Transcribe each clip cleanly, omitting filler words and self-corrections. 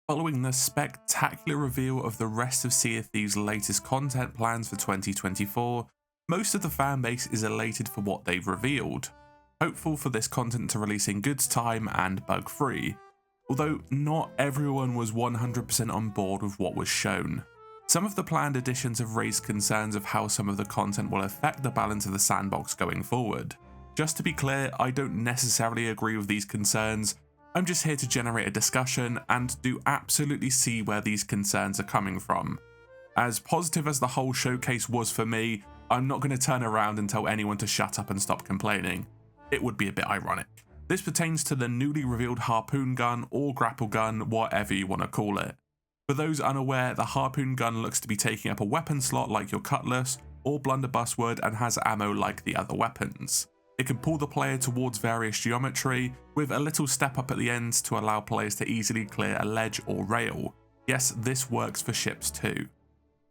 Following the spectacular reveal of the rest of Sea of Thieves' latest content plans for 2024, most of the fanbase is elated for what they've revealed, hopeful for this content to release in good time and bug-free, although not everyone was 100% on board with what was shown. Some of the planned additions have raised concerns of how some of the content will affect the balance of the sandbox going forward. Just to be clear, I don't necessarily agree with these concerns. I'm just here to generate a discussion and do absolutely see where these concerns are coming from. As positive as the whole showcase was for me, I'm not going to turn around and tell anyone to shut up and stop complaining. It would be a bit ironic. This pertains to the newly revealed harpoon gun or grapple gun, whatever you want to call it. For those unaware, the harpoon gun looks to be taking up a weapon slot like your cutlass or blunderbuss would and has ammo like the other weapons. It can pull the player towards various geometry, with a little step up at the end to allow players to easily clear a ledge or rail. Yes, this works for ships too.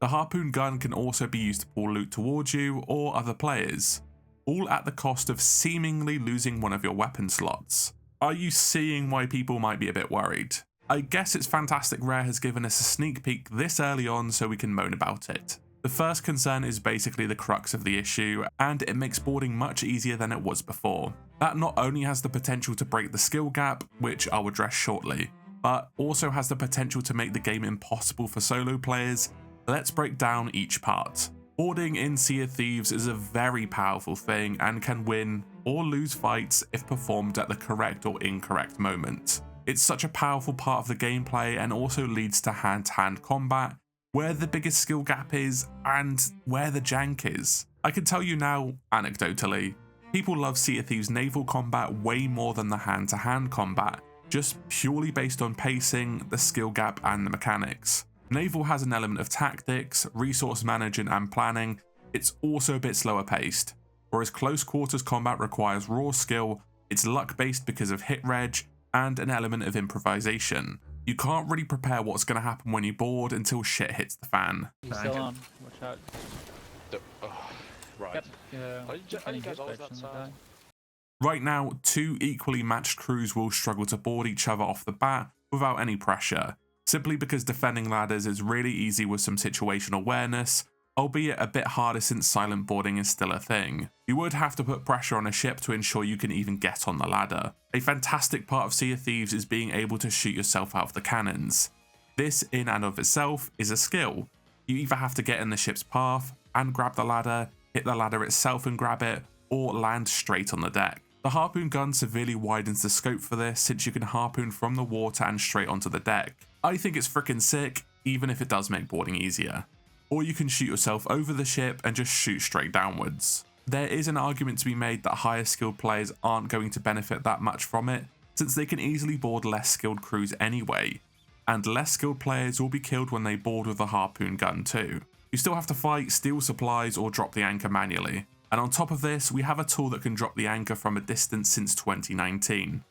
The harpoon gun can also be used to pull loot towards you or other players, all at the cost of seemingly losing one of your weapon slots. Are you seeing why people might be a bit worried? I guess it's fantastic Rare has given us a sneak peek this early on so we can moan about it. The first concern is basically the crux of the issue, and it makes boarding much easier than it was before. That not only has the potential to break the skill gap, which I'll address shortly, but also has the potential to make the game impossible for solo players. Let's break down each part. Boarding in Sea of Thieves is a very powerful thing and can win or lose fights if performed at the correct or incorrect moment. It's such a powerful part of the gameplay and also leads to hand-to-hand combat, where the biggest skill gap is and where the jank is. I can tell you now, anecdotally, people love Sea of Thieves naval combat way more than the hand-to-hand combat, just purely based on pacing, the skill gap and the mechanics. Naval has an element of tactics, resource management and planning. It's also a bit slower paced. Whereas close quarters combat requires raw skill, it's luck based because of hit reg, and an element of improvisation. You can't really prepare what's going to happen when you board until shit hits the fan. He's still on. Watch out. Right. Yep. Right now, two equally matched crews will struggle to board each other off the bat without any pressure, simply because defending ladders is really easy with some situational awareness, albeit a bit harder since silent boarding is still a thing. You would have to put pressure on a ship to ensure you can even get on the ladder. A fantastic part of Sea of Thieves is being able to shoot yourself out of the cannons. This in and of itself is a skill. You either have to get in the ship's path and grab the ladder, hit the ladder itself and grab it, or land straight on the deck. The harpoon gun severely widens the scope for this since you can harpoon from the water and straight onto the deck. I think it's freaking sick, even if it does make boarding easier. Or you can shoot yourself over the ship and just shoot straight downwards. There is an argument to be made that higher skilled players aren't going to benefit that much from it, since they can easily board less skilled crews anyway, and less skilled players will be killed when they board with a harpoon gun too. You still have to fight, steal supplies or drop the anchor manually. And on top of this, we have a tool that can drop the anchor from a distance since 2019.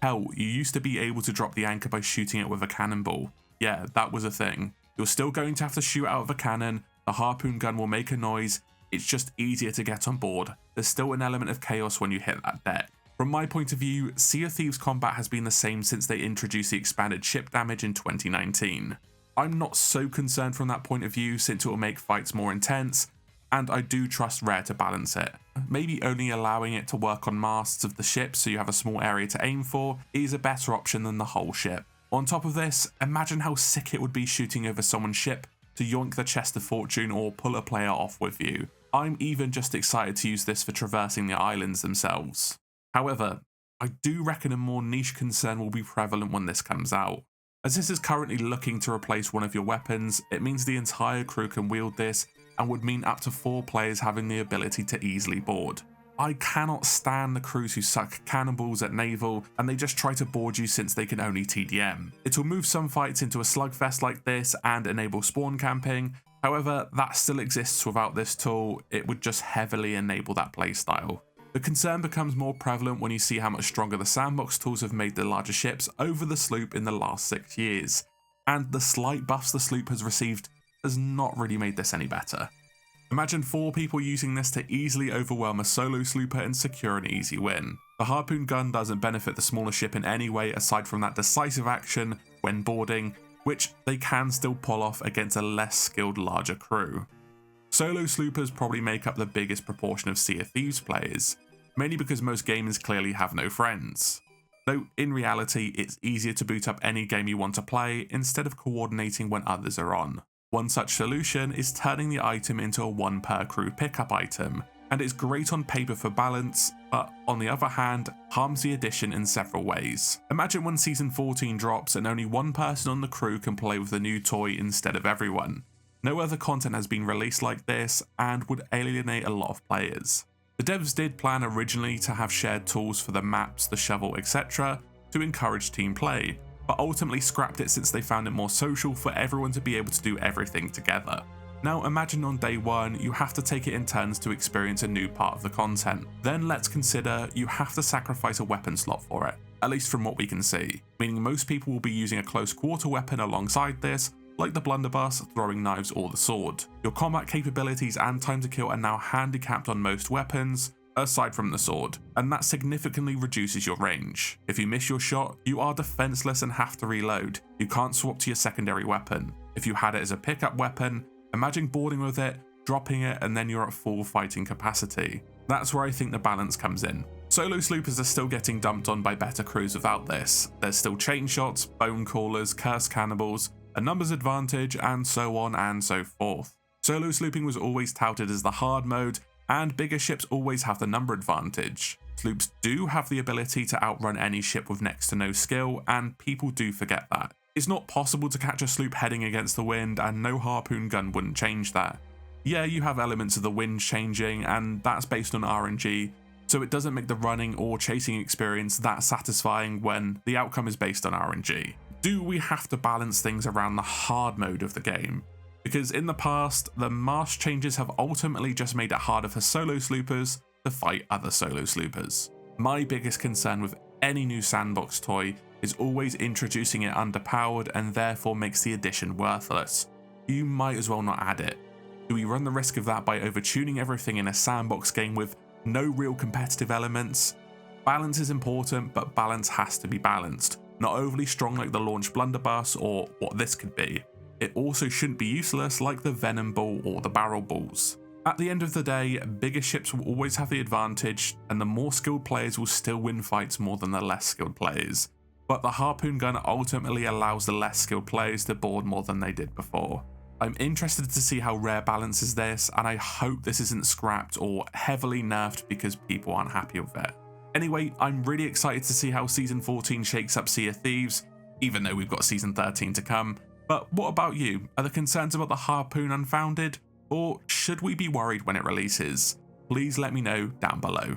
Hell, you used to be able to drop the anchor by shooting it with a cannonball. Yeah, that was a thing. You're still going to have to shoot out of a cannon, the harpoon gun will make a noise, it's just easier to get on board. There's still an element of chaos when you hit that deck. From my point of view, Sea of Thieves combat has been the same since they introduced the expanded ship damage in 2019. I'm not so concerned from that point of view since it will make fights more intense, and I do trust Rare to balance it. Maybe only allowing it to work on masts of the ship so you have a small area to aim for is a better option than the whole ship. On top of this, imagine how sick it would be shooting over someone's ship to yoink the chest of fortune or pull a player off with you. I'm even just excited to use this for traversing the islands themselves. However, I do reckon a more niche concern will be prevalent when this comes out. As this is currently looking to replace one of your weapons, it means the entire crew can wield this and would mean up to 4 players having the ability to easily board. I cannot stand the crews who suck cannonballs at naval and they just try to board you since they can only TDM. It will move some fights into a slugfest like this and enable spawn camping. However, that still exists without this tool. It would just heavily enable that playstyle. The concern becomes more prevalent when you see how much stronger the sandbox tools have made the larger ships over the sloop in the last 6 years, and the slight buffs the sloop has received has not really made this any better. Imagine 4 people using this to easily overwhelm a solo slooper and secure an easy win. The harpoon gun doesn't benefit the smaller ship in any way aside from that decisive action when boarding, which they can still pull off against a less skilled larger crew. Solo sloopers probably make up the biggest proportion of Sea of Thieves players, mainly because most gamers clearly have no friends. Though in reality, it's easier to boot up any game you want to play instead of coordinating when others are on. One such solution is turning the item into a 1 per crew pickup item, and it's great on paper for balance, but on the other hand, harms the addition in several ways. Imagine when Season 14 drops and only one person on the crew can play with the new toy instead of everyone. No other content has been released like this and would alienate a lot of players. The devs did plan originally to have shared tools for the maps, the shovel, etc. to encourage team play, but ultimately scrapped it since they found it more social for everyone to be able to do everything together. Now imagine on day 1 you have to take it in turns to experience a new part of the content. Then let's consider you have to sacrifice a weapon slot for it, at least from what we can see, meaning most people will be using a close quarter weapon alongside this, like the blunderbuss, throwing knives or the sword. Your combat capabilities and time to kill are now handicapped on most weapons, aside from the sword, and that significantly reduces your range. If you miss your shot, you are defenseless and have to reload. You can't swap to your secondary weapon. If you had it as a pickup weapon, imagine boarding with it, dropping it, and then you're at full fighting capacity. That's where I think the balance comes in. Solo sloopers are still getting dumped on by better crews without this. There's still chain shots, bone callers, cursed cannibals, a numbers advantage, and so on and so forth. Solo slooping was always touted as the hard mode, and bigger ships always have the number advantage. Sloops do have the ability to outrun any ship with next to no skill, and people do forget that. It's not possible to catch a sloop heading against the wind, and no harpoon gun wouldn't change that. Yeah, you have elements of the wind changing, and that's based on RNG, so it doesn't make the running or chasing experience that satisfying when the outcome is based on RNG. Do we have to balance things around the hard mode of the game? Because in the past, the mast changes have ultimately just made it harder for solo sloopers to fight other solo sloopers. My biggest concern with any new sandbox toy is always introducing it underpowered and therefore makes the addition worthless. You might as well not add it. Do we run the risk of that by overtuning everything in a sandbox game with no real competitive elements? Balance is important, but balance has to be balanced. Not overly strong like the launch blunderbuss or what this could be. It also shouldn't be useless like the venom ball or the barrel balls. At the end of the day, bigger ships will always have the advantage, and the more skilled players will still win fights more than the less skilled players. But the harpoon gun ultimately allows the less skilled players to board more than they did before. I'm interested to see how Rare balances this, and I hope this isn't scrapped or heavily nerfed because people aren't happy with it. Anyway, I'm really excited to see how Season 14 shakes up Sea of Thieves, even though we've got Season 13 to come. But what about you? Are the concerns about the harpoon unfounded? Or should we be worried when it releases? Please let me know down below.